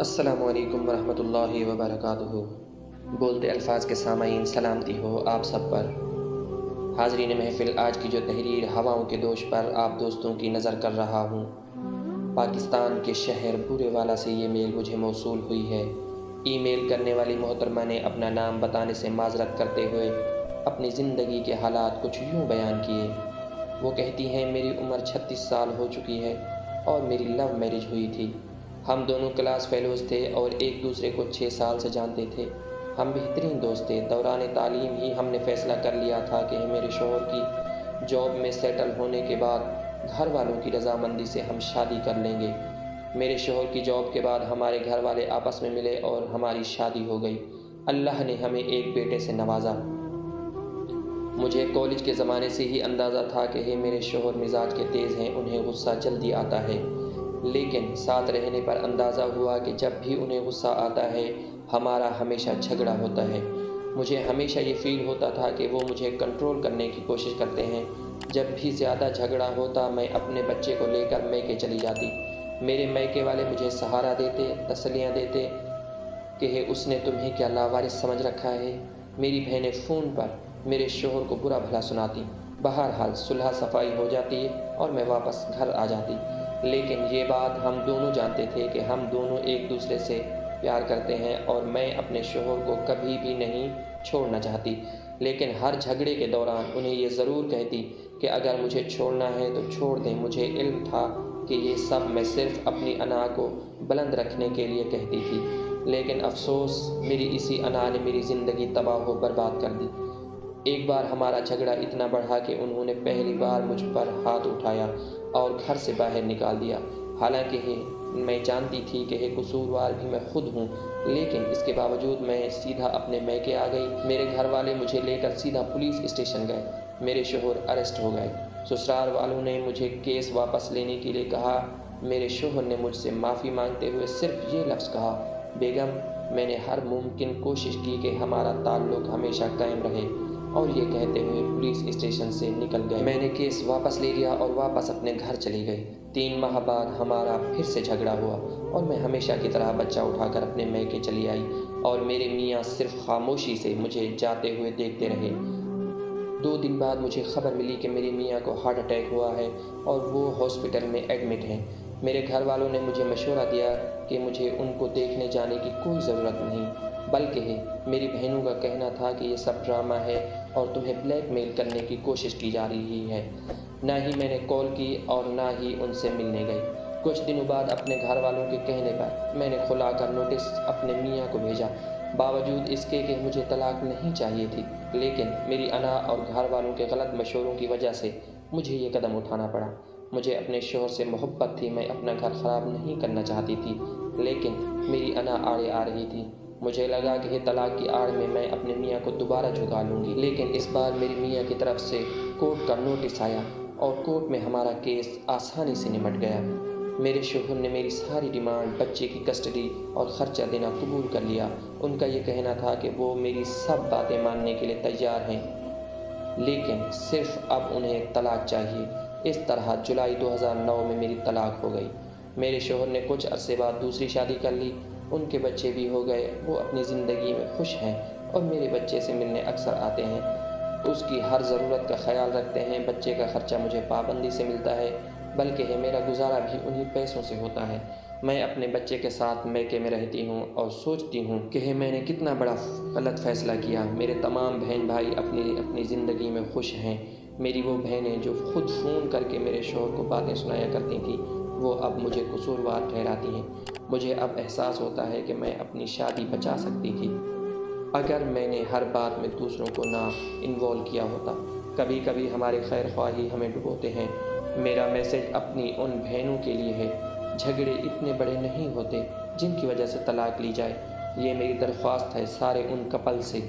السلام علیکم ورحمۃ اللہ وبرکاتہ۔ بولتے الفاظ کے سامعین، سلامتی ہو آپ سب پر۔ حاضرین محفل، آج کی جو تحریر ہواؤں کے دوش پر آپ دوستوں کی نظر کر رہا ہوں، پاکستان کے شہر بورے والا سے یہ میل مجھے موصول ہوئی ہے۔ ای میل کرنے والی محترمہ نے اپنا نام بتانے سے معذرت کرتے ہوئے اپنی زندگی کے حالات کچھ یوں بیان کیے۔ وہ کہتی ہیں، میری عمر 36 سال ہو چکی ہے اور میری لو میرج ہوئی تھی۔ ہم دونوں کلاس فیلوز تھے اور ایک دوسرے کو 6 سال سے جانتے تھے۔ ہم بہترین دوست تھے۔ دوران تعلیم ہی ہم نے فیصلہ کر لیا تھا کہ میرے شوہر کی جاب میں سیٹل ہونے کے بعد گھر والوں کی رضامندی سے ہم شادی کر لیں گے۔ میرے شوہر کی جاب کے بعد ہمارے گھر والے آپس میں ملے اور ہماری شادی ہو گئی۔ اللہ نے ہمیں ایک بیٹے سے نوازا۔ مجھے کالج کے زمانے سے ہی اندازہ تھا کہ میرے شوہر مزاج کے تیز ہیں، انہیں غصہ جلدی آتا ہے، لیکن ساتھ رہنے پر اندازہ ہوا کہ جب بھی انہیں غصہ آتا ہے ہمارا ہمیشہ جھگڑا ہوتا ہے۔ مجھے ہمیشہ یہ فیل ہوتا تھا کہ وہ مجھے کنٹرول کرنے کی کوشش کرتے ہیں۔ جب بھی زیادہ جھگڑا ہوتا میں اپنے بچے کو لے کر میکے چلی جاتی۔ میرے میکے والے مجھے سہارا دیتے، تسلیاں دیتے کہ اس نے تمہیں کیا لاوارث سمجھ رکھا ہے۔ میری بہنیں فون پر میرے شوہر کو برا بھلا سناتی۔ بہرحال صلح صفائی ہو جاتی اور میں واپس گھر آ جاتی، لیکن یہ بات ہم دونوں جانتے تھے کہ ہم دونوں ایک دوسرے سے پیار کرتے ہیں اور میں اپنے شوہر کو کبھی بھی نہیں چھوڑنا چاہتی، لیکن ہر جھگڑے کے دوران انہیں یہ ضرور کہتی کہ اگر مجھے چھوڑنا ہے تو چھوڑ دیں۔ مجھے علم تھا کہ یہ سب میں صرف اپنی انا کو بلند رکھنے کے لیے کہتی تھی، لیکن افسوس میری اسی انا نے میری زندگی تباہ و برباد کر دی۔ ایک بار ہمارا جھگڑا اتنا بڑھا کہ انہوں نے پہلی بار مجھ پر ہاتھ اٹھایا اور گھر سے باہر نکال دیا۔ حالانکہ میں جانتی تھی کہ قصوروار بھی میں خود ہوں، لیکن اس کے باوجود میں سیدھا اپنے میکے آ گئی۔ میرے گھر والے مجھے لے کر سیدھا پولیس اسٹیشن گئے۔ میرے شوہر اریسٹ ہو گئے۔ سسرال والوں نے مجھے کیس واپس لینے کے لیے کہا۔ میرے شوہر نے مجھ سے معافی مانگتے ہوئے صرف یہ لفظ کہا، بیگم میں نے ہر ممکن کوشش کی کہ ہمارا تعلق ہمیشہ قائم رہے، اور یہ کہتے ہوئے پولیس اسٹیشن سے نکل گئے۔ میں نے کیس واپس لے لیا اور واپس اپنے گھر چلی گئی۔ 3 ماہ بعد ہمارا پھر سے جھگڑا ہوا اور میں ہمیشہ کی طرح بچہ اٹھا کر اپنے میکے چلی آئی اور میرے میاں صرف خاموشی سے مجھے جاتے ہوئے دیکھتے رہے۔ 2 دن بعد مجھے خبر ملی کہ میرے میاں کو ہارٹ اٹیک ہوا ہے اور وہ ہاسپٹل میں ایڈمٹ ہیں۔ میرے گھر والوں نے مجھے مشورہ دیا کہ مجھے ان کو دیکھنے جانے کی کوئی ضرورت نہیں، بلکہ میری بہنوں کا کہنا تھا کہ یہ سب ڈرامہ ہے اور تمہیں بلیک میل کرنے کی کوشش کی جا رہی ہے۔ نہ ہی میں نے کال کی اور نہ ہی ان سے ملنے گئی۔ کچھ دنوں بعد اپنے گھر والوں کے کہنے پر میں نے کھلا کر نوٹس اپنے میاں کو بھیجا، باوجود اس کے کہ مجھے طلاق نہیں چاہیے تھی، لیکن میری انا اور گھر والوں کے غلط مشوروں کی وجہ سے مجھے یہ قدم اٹھانا پڑا۔ مجھے اپنے شوہر سے محبت تھی، میں اپنا گھر خراب نہیں کرنا چاہتی تھی، لیکن میری انا آڑے آ رہی تھی۔ مجھے لگا کہ طلاق کی آڑ میں اپنے میاں کو دوبارہ جھکا لوں گی، لیکن اس بار میری میاں کی طرف سے کورٹ کا نوٹس آیا اور کورٹ میں ہمارا کیس آسانی سے نمٹ گیا۔ میرے شوہر نے میری ساری ڈیمانڈ، بچے کی کسٹڈی اور خرچہ دینا قبول کر لیا۔ ان کا یہ کہنا تھا کہ وہ میری سب باتیں ماننے کے لیے تیار ہیں، لیکن صرف اب انہیں طلاق چاہیے۔ اس طرح جولائی 2009 میں میری طلاق ہو گئی۔ میرے شوہر نے کچھ عرصے بعد دوسری شادی کر لی، ان کے بچے بھی ہو گئے۔ وہ اپنی زندگی میں خوش ہیں اور میرے بچے سے ملنے اکثر آتے ہیں، اس کی ہر ضرورت کا خیال رکھتے ہیں۔ بچے کا خرچہ مجھے پابندی سے ملتا ہے، بلکہ میرا گزارا بھی انہی پیسوں سے ہوتا ہے۔ میں اپنے بچے کے ساتھ میکے میں رہتی ہوں اور سوچتی ہوں کہ میں نے کتنا بڑا غلط فیصلہ کیا۔ میرے تمام بہن بھائی اپنی زندگی میں خوش ہیں۔ میری وہ بہنیں جو خود فون کر کے میرے شوہر کو باتیں سنایا کرتی تھیں، وہ اب مجھے قصوروار ٹھہراتی ہیں۔ مجھے اب احساس ہوتا ہے کہ میں اپنی شادی بچا سکتی تھی اگر میں نے ہر بات میں دوسروں کو نہ انوالو کیا ہوتا۔ کبھی کبھی ہمارے خیر خواہی ہمیں ڈبوتے ہیں۔ میرا میسج اپنی ان بہنوں کے لیے ہے، جھگڑے اتنے بڑے نہیں ہوتے جن کی وجہ سے طلاق لی جائے۔ یہ میری درخواست ہے سارے ان کپل سے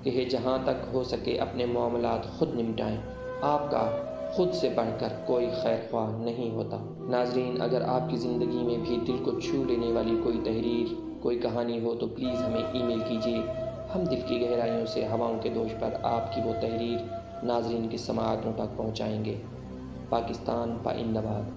کہ جہاں تک ہو سکے اپنے معاملات خود نمٹائیں۔ آپ کا خود سے بڑھ کر کوئی خیر خواہ نہیں ہوتا۔ ناظرین، اگر آپ کی زندگی میں بھی دل کو چھو لینے والی کوئی تحریر، کوئی کہانی ہو تو پلیز ہمیں ای میل کیجیے۔ ہم دل کی گہرائیوں سے ہواؤں کے دوش پر آپ کی وہ تحریر ناظرین کی سماعتوں تک پہنچائیں گے۔ پاکستان پائندہ باد۔